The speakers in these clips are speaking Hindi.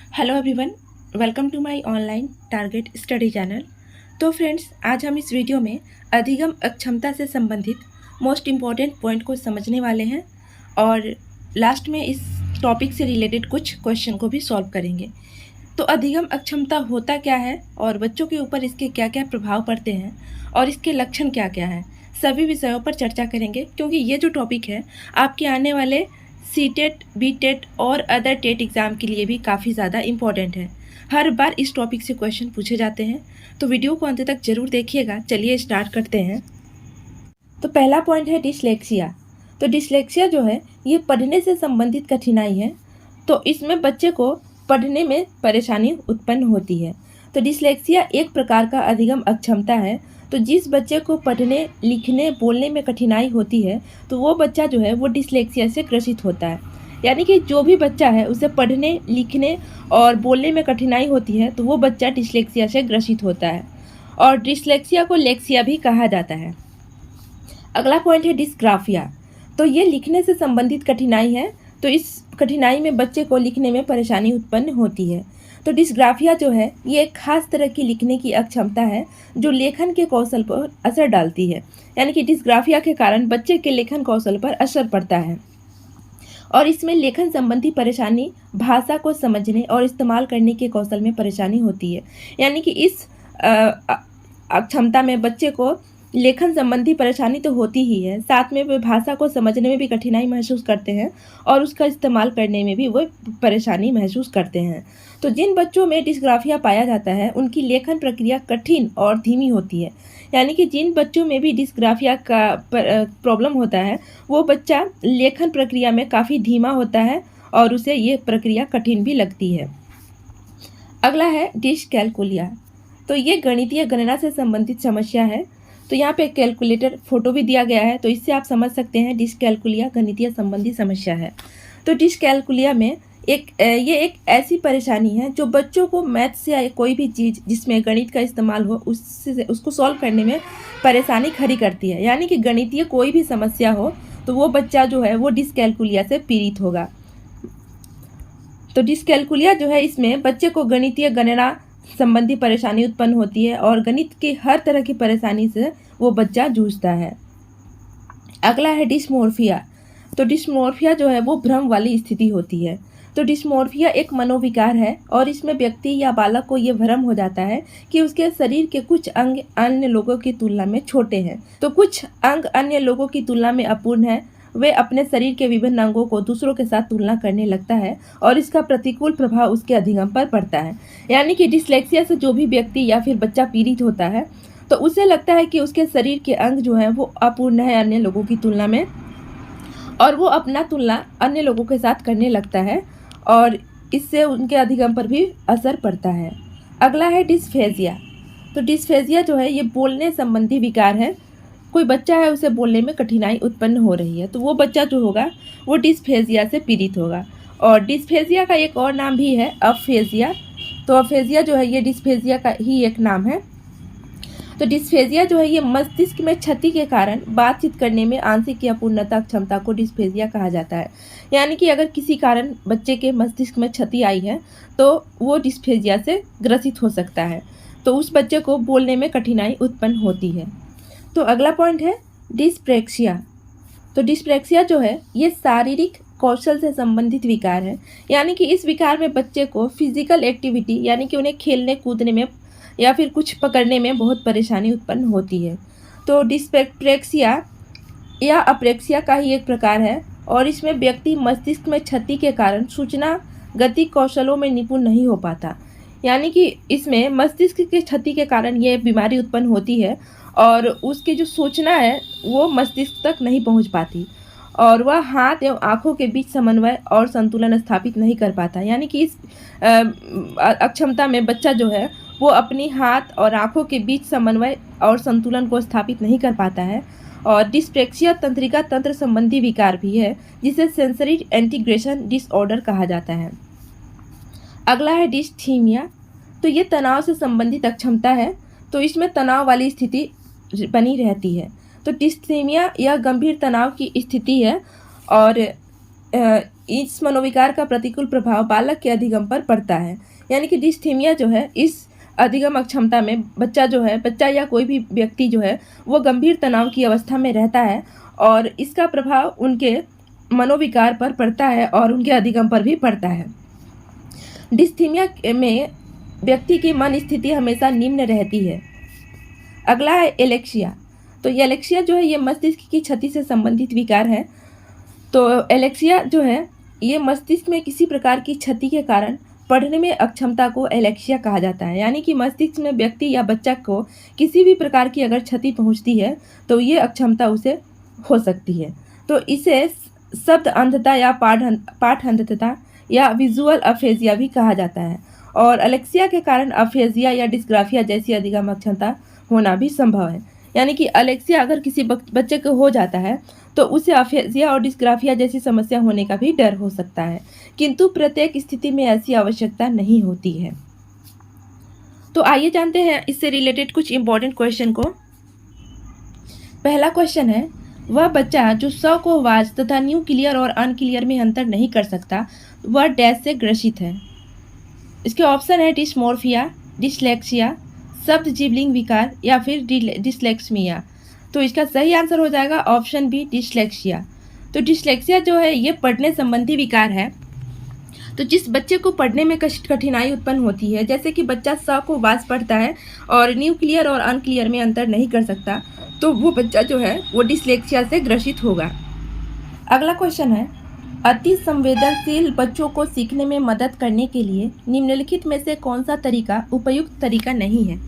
Hello everyone, welcome to my online target study channel. तो फ्रेंड्स, आज हम इस वीडियो में अधिगम अक्षमता से संबंधित मोस्ट इम्पॉर्टेंट पॉइंट को समझने वाले हैं और लास्ट में इस टॉपिक से रिलेटेड कुछ क्वेश्चन को भी सॉल्व करेंगे। तो अधिगम अक्षमता होता क्या है और बच्चों के ऊपर इसके क्या क्या प्रभाव पड़ते हैं और इसके लक्षण क्या क्या हैं, सभी विषयों पर चर्चा करेंगे, क्योंकि ये जो टॉपिक है आपके आने वाले सीटेट, बीटेट और अदर टेट एग्ज़ाम के लिए भी काफ़ी ज़्यादा इम्पॉर्टेंट है। हर बार इस टॉपिक से क्वेश्चन पूछे जाते हैं, तो वीडियो को अंत तक ज़रूर देखिएगा। चलिए स्टार्ट करते हैं। तो पहला पॉइंट है डिसलेक्सिया। तो डिसलेक्सिया जो है ये पढ़ने से संबंधित कठिनाई है। तो इसमें बच्चे को पढ़ने में परेशानी उत्पन्न होती है। तो डिसलेक्सिया एक प्रकार का अधिगम अक्षमता है। तो जिस बच्चे को पढ़ने, लिखने, बोलने में कठिनाई होती है तो वो बच्चा जो है वो डिसलेक्सिया से ग्रसित होता है। यानी कि जो भी बच्चा है उसे पढ़ने, लिखने और बोलने में कठिनाई होती है तो वो बच्चा डिसलेक्सिया से ग्रसित होता है। और डिसलेक्सिया को लेक्सिया भी कहा जाता है। अगला पॉइंट है डिस्ग्राफिया। तो ये लिखने से संबंधित कठिनाई है। तो इस कठिनाई में बच्चे को लिखने में परेशानी उत्पन्न होती है। तो डिस्ग्राफिया जो है ये एक खास तरह की लिखने की अक्षमता है जो लेखन के कौशल पर असर डालती है। यानी कि डिस्ग्राफिया के कारण बच्चे के लेखन कौशल पर असर पड़ता है और इसमें लेखन संबंधी परेशानी, भाषा को समझने और इस्तेमाल करने के कौशल में परेशानी होती है। यानी कि इस अक्षमता में बच्चे को लेखन संबंधी परेशानी तो होती ही है, साथ में वे भाषा को समझने में भी कठिनाई महसूस करते हैं और उसका इस्तेमाल करने में भी वो परेशानी महसूस करते हैं। तो जिन बच्चों में डिस्ग्राफिया पाया जाता है उनकी लेखन प्रक्रिया कठिन और धीमी होती है। यानी कि जिन बच्चों में भी डिस्ग्राफिया का प्रॉब्लम होता है वो बच्चा लेखन प्रक्रिया में काफ़ी धीमा होता है और उसे ये प्रक्रिया कठिन भी लगती है। अगला है डिसकैलकुलिया। तो ये गणितीय गणना से संबंधित समस्या है। तो यहाँ पे कैलकुलेटर फोटो भी दिया गया है, तो इससे आप समझ सकते हैं डिसकैलकुलिया गणितीय संबंधी समस्या है। तो डिसकैलकुलिया में ये एक ऐसी परेशानी है जो बच्चों को मैथ्स या कोई भी चीज़ जिसमें गणित का इस्तेमाल हो उसको सॉल्व करने में परेशानी खड़ी करती है। यानी कि गणितीय कोई भी समस्या हो तो वो बच्चा जो है वो डिसकैलकुलिया से पीड़ित होगा। तो डिसकैलकुलिया जो है इसमें बच्चे को गणितीय गणना संबंधी परेशानी उत्पन्न होती है और गणित की हर तरह की परेशानी से वो बच्चा जूझता है। अगला है डिस्मोर्फिया। तो डिस्मोर्फिया जो है वो भ्रम वाली स्थिति होती है। तो डिस्मोर्फिया एक मनोविकार है और इसमें व्यक्ति या बालक को ये भ्रम हो जाता है कि उसके शरीर के कुछ अंग अन्य लोगों की तुलना में छोटे हैं। तो कुछ अंग अन्य लोगों की तुलना में अपूर्ण है। वे अपने शरीर के विभिन्न अंगों को दूसरों के साथ तुलना करने लगता है और इसका प्रतिकूल प्रभाव उसके अधिगम पर पड़ता है। यानी कि डिसलेक्सिया से जो भी व्यक्ति या फिर बच्चा पीड़ित होता है तो उसे लगता है कि उसके शरीर के अंग जो हैं वो अपूर्ण है अन्य लोगों की तुलना में, और वो अपना तुलना अन्य लोगों के साथ करने लगता है और इससे उनके अधिगम पर भी असर पड़ता है। अगला है डिस्फेजिया। तो डिस्फेजिया जो है ये बोलने संबंधी विकार है। कोई बच्चा है उसे बोलने में कठिनाई उत्पन्न हो रही है तो वो बच्चा जो होगा वो डिस्फेजिया से पीड़ित होगा। और डिस्फेजिया का एक और नाम भी है अफेजिया। तो अफेजिया जो है ये डिस्फेजिया का ही एक नाम है। तो डिस्फेजिया जो है ये मस्तिष्क में क्षति के कारण बातचीत करने में आंशिक या पूर्णता क्षमता को डिस्फेजिया कहा जाता है। यानी कि अगर किसी कारण बच्चे के मस्तिष्क में क्षति आई है तो वो डिस्फेजिया से ग्रसित हो सकता है, तो उस बच्चे को बोलने में कठिनाई उत्पन्न होती है। तो अगला पॉइंट है डिस्प्रेक्सिया। तो डिस्प्रेक्सिया जो है ये शारीरिक कौशल से संबंधित विकार है। यानी कि इस विकार में बच्चे को फिजिकल एक्टिविटी यानी कि उन्हें खेलने कूदने में या फिर कुछ पकड़ने में बहुत परेशानी उत्पन्न होती है। तो डिस्प्रेक्सिया या अप्रेक्सिया का ही एक प्रकार है और इसमें व्यक्ति मस्तिष्क में क्षति के कारण सूचना गति कौशलों में निपुण नहीं हो पाता। यानी कि इसमें मस्तिष्क की क्षति के कारण ये बीमारी उत्पन्न होती है और उसकी जो सूचना है वो मस्तिष्क तक नहीं पहुंच पाती और वह हाथ एवं आँखों के बीच समन्वय और संतुलन स्थापित नहीं कर पाता। यानी कि इस अक्षमता में बच्चा जो है वो अपनी हाथ और आँखों के बीच समन्वय और संतुलन को स्थापित नहीं कर पाता है। और डिस्प्रेक्सिया तंत्रिका तंत्र संबंधी विकार भी है जिसे सेंसरी इंटीग्रेशन डिसऑर्डर कहा जाता है। अगला है डिस्थीमिया। तो ये तनाव से संबंधित अक्षमता है। तो इसमें तनाव वाली स्थिति बनी रहती है। तो डिस्थीमिया यह गंभीर तनाव की स्थिति है और इस मनोविकार का प्रतिकूल प्रभाव बालक के अधिगम पर पड़ता है। यानी कि डिस्थीमिया जो है, इस अधिगम अक्षमता में बच्चा या कोई भी व्यक्ति जो है वो गंभीर तनाव की अवस्था में रहता है और इसका प्रभाव उनके मनोविकार पर पड़ता है और उनके अधिगम पर भी पड़ता है। डिस्थीमिया में व्यक्ति की मन स्थिति हमेशा निम्न रहती है। अगला है एलेक्सिया। तो ये एलेक्सिया जो है ये मस्तिष्क की क्षति से संबंधित विकार है। तो एलेक्सिया जो है ये मस्तिष्क में किसी प्रकार की क्षति के कारण पढ़ने में अक्षमता को एलेक्सिया कहा जाता है। यानी कि मस्तिष्क में व्यक्ति या बच्चा को किसी भी प्रकार की अगर क्षति पहुंचती है तो ये अक्षमता उसे हो सकती है। तो इसे शब्द अंधता या पाठ अंधता या विजुअल अफेजिया भी कहा जाता है। और एलेक्सिया के कारण अफेजिया या डिस्ग्राफिया जैसी अधिगम अक्षमता होना भी संभव है। यानी कि एलेक्सिया अगर किसी बच्चे को हो जाता है तो उसे अफेजिया और डिस्ग्राफिया जैसी समस्या होने का भी डर हो सकता है, किंतु प्रत्येक स्थिति में ऐसी आवश्यकता नहीं होती है। तो आइए जानते हैं इससे रिलेटेड कुछ इंपॉर्टेंट क्वेश्चन को। पहला क्वेश्चन है, वह बच्चा जो स को वाज तथा न्यूक्लियर और अनक्लियर में अंतर नहीं कर सकता वह डैश से ग्रसित है। इसके ऑप्शन है डिस्मोर्फिया, डिसलेक्सिया, शब्द जीवलिंग विकार या फिर डिसलेक्समिया। तो इसका सही आंसर हो जाएगा ऑप्शन बी, डिसलेक्सिया। तो डिसलेक्सिया जो है ये पढ़ने संबंधी विकार है। तो जिस बच्चे को पढ़ने में कठिनाई उत्पन्न होती है, जैसे कि बच्चा स को वाज पढ़ता है और न्यूक्लियर और अनक्लियर में अंतर नहीं कर सकता, तो वो बच्चा जो है वो डिसलेक्सिया से ग्रसित होगा। अगला क्वेश्चन है, अति संवेदनशील बच्चों को सीखने में मदद करने के लिए निम्नलिखित में से कौन सा तरीका उपयुक्त तरीका नहीं है।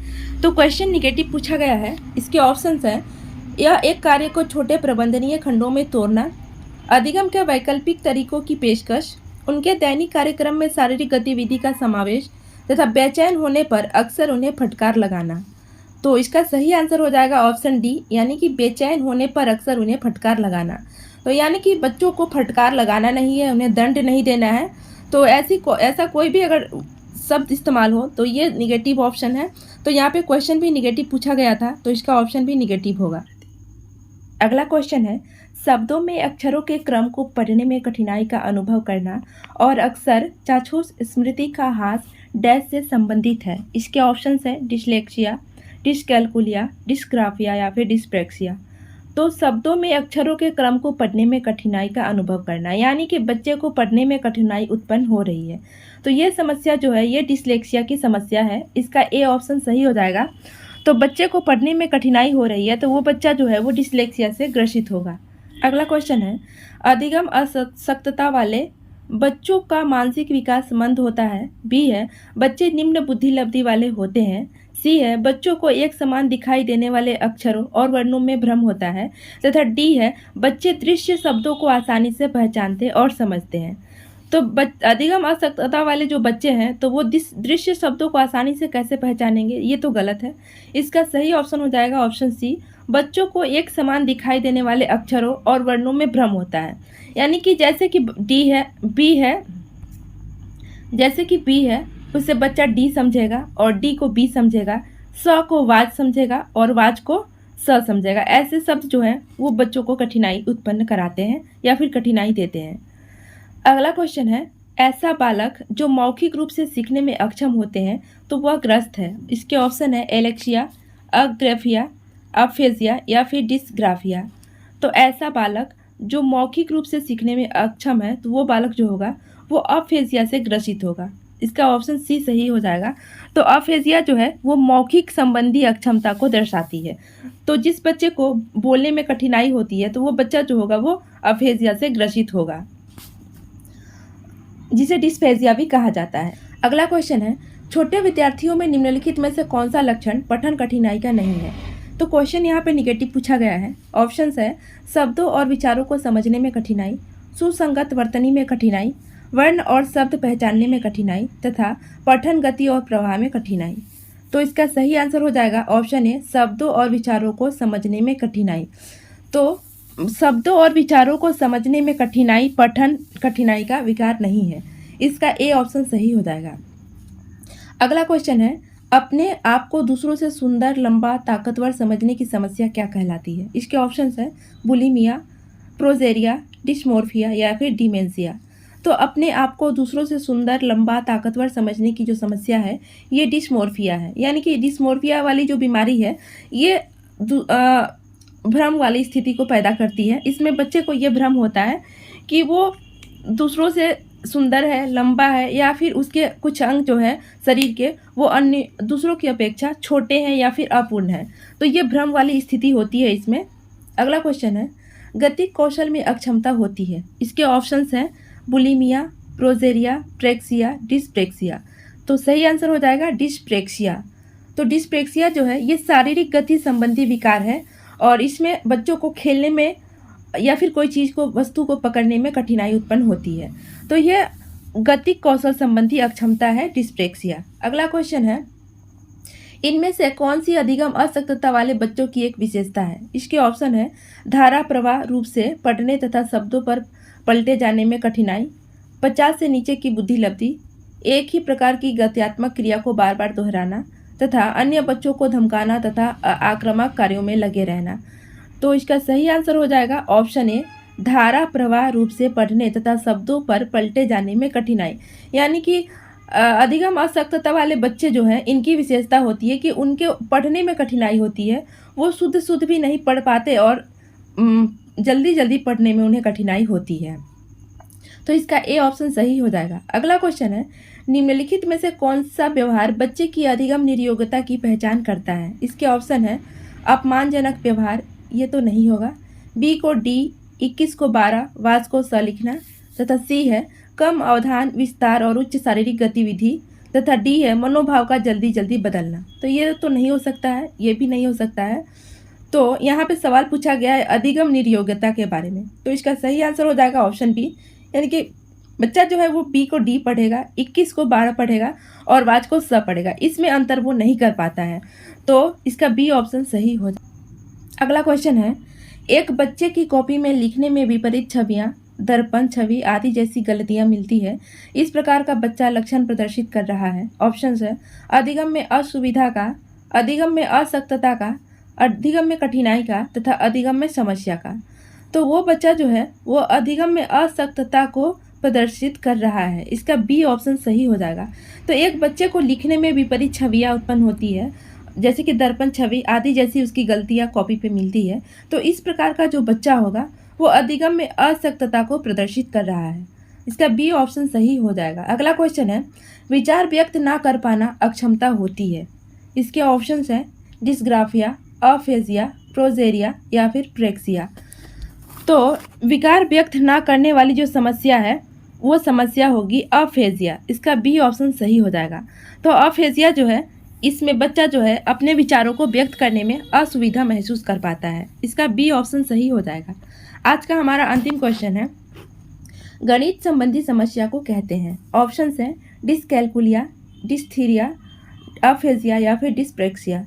तो क्वेश्चन निगेटिव पूछा गया है। इसके ऑप्शंस हैं, यह एक कार्य को छोटे प्रबंधनीय खंडों में तोड़ना, अधिगम के वैकल्पिक तरीकों की पेशकश, उनके दैनिक कार्यक्रम में शारीरिक गतिविधि का समावेश तथा बेचैन होने पर अक्सर उन्हें फटकार लगाना। तो इसका सही आंसर हो जाएगा ऑप्शन डी, यानी कि बेचैन होने पर अक्सर उन्हें फटकार लगाना। तो यानी कि बच्चों को फटकार लगाना नहीं है, उन्हें दंड नहीं देना है। तो ऐसा कोई भी अगर शब्द इस्तेमाल हो तो ये निगेटिव ऑप्शन है। तो यहाँ पे क्वेश्चन भी निगेटिव पूछा गया था, तो इसका ऑप्शन भी निगेटिव होगा। अगला क्वेश्चन है, शब्दों में अक्षरों के क्रम को पढ़ने में कठिनाई का अनुभव करना और अक्सर चाक्षुष स्मृति का ह्रास डैश से संबंधित है। इसके ऑप्शंस हैं डिसलेक्सिया, डिसकैलकुलिया, डिस्ग्राफिया या फिर डिस्प्रैक्सिया। तो शब्दों में अक्षरों के क्रम को पढ़ने में कठिनाई का अनुभव करना, यानी कि बच्चे को पढ़ने में कठिनाई उत्पन्न हो रही है, तो ये समस्या जो है ये डिसलेक्सिया की समस्या है। इसका ए ऑप्शन सही हो जाएगा। तो बच्चे को पढ़ने में कठिनाई हो रही है तो वो बच्चा जो है वो डिसलेक्सिया से ग्रसित होगा। अगला क्वेश्चन है, अधिगम असक्तता वाले बच्चों का मानसिक विकास मंद होता है। बी है, बच्चे निम्न बुद्धि लब्धि वाले होते हैं। सी है, बच्चों को एक समान दिखाई देने वाले अक्षरों और वर्णों में भ्रम होता है। तथा डी है, बच्चे दृश्य शब्दों को आसानी से पहचानते और समझते हैं। तो अधिगम असक्तता वाले जो बच्चे हैं तो वो दृश्य शब्दों को आसानी से कैसे पहचानेंगे, ये तो गलत है। इसका सही ऑप्शन हो जाएगा ऑप्शन सी, बच्चों को एक समान दिखाई देने वाले अक्षरों और वर्णों में भ्रम होता है। यानी कि जैसे कि बी है उससे बच्चा डी समझेगा और डी को बी समझेगा, स को वाज समझेगा और वाज को स समझेगा। ऐसे शब्द जो हैं वो बच्चों को कठिनाई उत्पन्न कराते हैं या फिर कठिनाई देते हैं। अगला क्वेश्चन है, ऐसा बालक जो मौखिक रूप से सीखने में अक्षम होते हैं तो वह ग्रस्त है। इसके ऑप्शन है एलेक्सिया, अग्रेफिया, अफेजिया या फिर डिस्ग्राफिया। तो ऐसा बालक जो मौखिक रूप से सीखने में अक्षम है तो वो बालक जो होगा वो अफेजिया से ग्रसित होगा। इसका ऑप्शन सी सही हो जाएगा। तो अफेजिया जो है वो मौखिक संबंधी अक्षमता को दर्शाती है। तो जिस बच्चे को बोलने में कठिनाई होती है तो वो बच्चा जो होगा वो अफेजिया से ग्रसित होगा, जिसे डिस्फेजिया भी कहा जाता है। अगला क्वेश्चन है, छोटे विद्यार्थियों में निम्नलिखित में से कौन सा लक्षण पठन कठिनाई का नहीं है। तो क्वेश्चन यहाँ पे निगेटिव पूछा गया है। ऑप्शंस है, शब्दों और विचारों को समझने में कठिनाई, सुसंगत वर्तनी में कठिनाई, वर्ण और शब्द पहचानने में कठिनाई तथा पठन गति और प्रवाह में कठिनाई। तो इसका सही आंसर हो जाएगा ऑप्शन ए, शब्दों और विचारों को समझने में कठिनाई। तो शब्दों और विचारों को समझने में कठिनाई पठन कठिनाई का विकार नहीं है। इसका ए ऑप्शन सही हो जाएगा। अगला क्वेश्चन है, अपने आप को दूसरों से सुंदर, लंबा, ताकतवर समझने की समस्या क्या कहलाती है। इसके ऑप्शंस है बुलिमिया, प्रोजेरिया, डिस्मोर्फिया या फिर डिमेंशिया। तो अपने आप को दूसरों से सुंदर, लंबा, ताकतवर समझने की जो समस्या है, ये डिस्मोर्फिया है। यानी कि डिस्मोर्फिया वाली जो बीमारी है, ये भ्रम वाली स्थिति को पैदा करती है। इसमें बच्चे को ये भ्रम होता है कि वो दूसरों से सुंदर है, लंबा है, या फिर उसके कुछ अंग जो है शरीर के, वो अन्य दूसरों की अपेक्षा छोटे हैं या फिर अपूर्ण हैं। तो ये भ्रम वाली स्थिति होती है इसमें। अगला क्वेश्चन है, गतिक कौशल में अक्षमता होती है। इसके ऑप्शंस हैं बुलिमिया, प्रोजेरिया, प्रेक्सिया, डिस्प्रेक्सिया। तो सही आंसर हो जाएगा डिस्प्रेक्सिया। तो डिस्प्रेक्सिया जो है ये शारीरिक गति संबंधी विकार है, और इसमें बच्चों को खेलने में या फिर कोई चीज़ को, वस्तु को पकड़ने में कठिनाई उत्पन्न होती है। तो ये गतिक कौशल संबंधी अक्षमता है डिस्प्रेक्सिया। अगला क्वेश्चन है, इनमें से कौन सी अधिगम अशक्तता वाले बच्चों की एक विशेषता है। इसके ऑप्शन है धारा प्रवाह रूप से पढ़ने तथा शब्दों पर पलटे जाने में कठिनाई, 50 से नीचे की बुद्धि लब्धि, एक ही प्रकार की गत्यात्मक क्रिया को बार बार दोहराना, तथा अन्य बच्चों को धमकाना तथा आक्रामक कार्यों में लगे रहना। तो इसका सही आंसर हो जाएगा ऑप्शन ए, धारा प्रवाह रूप से पढ़ने तथा शब्दों पर पलटे जाने में कठिनाई। यानी कि अधिगम अशक्तता वाले बच्चे जो हैं, इनकी विशेषता होती है कि उनके पढ़ने में कठिनाई होती है, वो शुद्ध भी नहीं पढ़ पाते और जल्दी जल्दी पढ़ने में उन्हें कठिनाई होती है। तो इसका ए ऑप्शन सही हो जाएगा। अगला क्वेश्चन है, निम्नलिखित में से कौन सा व्यवहार बच्चे की अधिगम निर्योग्यता की पहचान करता है। इसके ऑप्शन है अपमानजनक व्यवहार, ये तो नहीं होगा, बी को डी, 21 को 12, वाच को स लिखना, तथा सी है कम अवधान, विस्तार और उच्च शारीरिक गतिविधि, तथा डी है मनोभाव का जल्दी जल्दी बदलना। तो ये तो नहीं हो सकता है, ये भी नहीं हो सकता है। तो यहाँ पे सवाल पूछा गया है अधिगम निर्योग्यता के बारे में। तो इसका सही आंसर हो जाएगा ऑप्शन बी। यानी कि बच्चा जो है वो बी को डी पढ़ेगा, 21 को 12 पढ़ेगा और वाच को स पढ़ेगा, इसमें अंतर वो नहीं कर पाता है। तो इसका बी ऑप्शन सही हो जाएगा। अगला क्वेश्चन है, एक बच्चे की कॉपी में लिखने में विपरीत छवियाँ, दर्पण छवि आदि जैसी गलतियाँ मिलती है। इस प्रकार का बच्चा लक्षण प्रदर्शित कर रहा है। ऑप्शंस है अधिगम में असुविधा का, अधिगम में अशक्तता का, अधिगम में कठिनाई का, तथा अधिगम में समस्या का। तो वो बच्चा जो है वो अधिगम में अशक्तता को प्रदर्शित कर रहा है। इसका बी ऑप्शन सही हो जाएगा। तो एक बच्चे को लिखने में विपरीत छवियाँ उत्पन्न होती है, जैसे कि दर्पण छवि आदि जैसी उसकी गलतियाँ कॉपी पे मिलती है। तो इस प्रकार का जो बच्चा होगा वो अधिगम में अशक्तता को प्रदर्शित कर रहा है। इसका बी ऑप्शन सही हो जाएगा। अगला क्वेश्चन है, विचार व्यक्त ना कर पाना अक्षमता होती है। इसके ऑप्शंस हैं डिस्ग्राफिया, अफेजिया, प्रोजेरिया या फिर प्रेक्सिया। तो विकार व्यक्त ना करने वाली जो समस्या है वो समस्या होगी अफेजिया। इसका बी ऑप्शन सही हो जाएगा। तो अफेजिया जो है, इसमें बच्चा जो है अपने विचारों को व्यक्त करने में असुविधा महसूस कर पाता है। इसका बी ऑप्शन सही हो जाएगा। आज का हमारा अंतिम क्वेश्चन है, गणित संबंधी समस्या को कहते हैं। ऑप्शंस हैं डिसकैलकुलिया, डिस्थीरिया, अफेजिया या फिर डिस्प्रेक्सिया।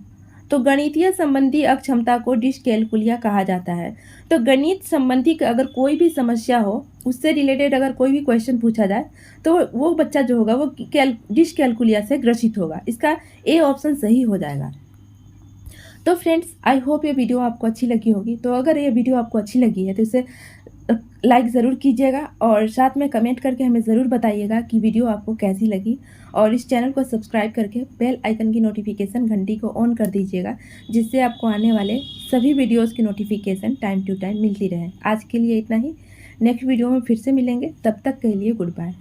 तो गणितीय संबंधी अक्षमता को डिसकैलकुलिया कहा जाता है। तो गणित संबंधी अगर कोई भी समस्या हो, उससे रिलेटेड अगर कोई भी क्वेश्चन पूछा जाए, तो वो बच्चा जो होगा वो डिसकैलकुलिया से ग्रसित होगा। इसका ए ऑप्शन सही हो जाएगा। तो फ्रेंड्स, आई होप ये वीडियो आपको अच्छी लगी होगी। तो अगर ये वीडियो आपको अच्छी लगी है तो इसे लाइक ज़रूर कीजिएगा और साथ में कमेंट करके हमें ज़रूर बताइएगा कि वीडियो आपको कैसी लगी। और इस चैनल को सब्सक्राइब करके बेल आइकन की नोटिफिकेशन घंटी को ऑन कर दीजिएगा, जिससे आपको आने वाले सभी वीडियोस की नोटिफिकेशन टाइम टू टाइम मिलती रहे। आज के लिए इतना ही, नेक्स्ट वीडियो में फिर से मिलेंगे, तब तक के लिए गुड बाय।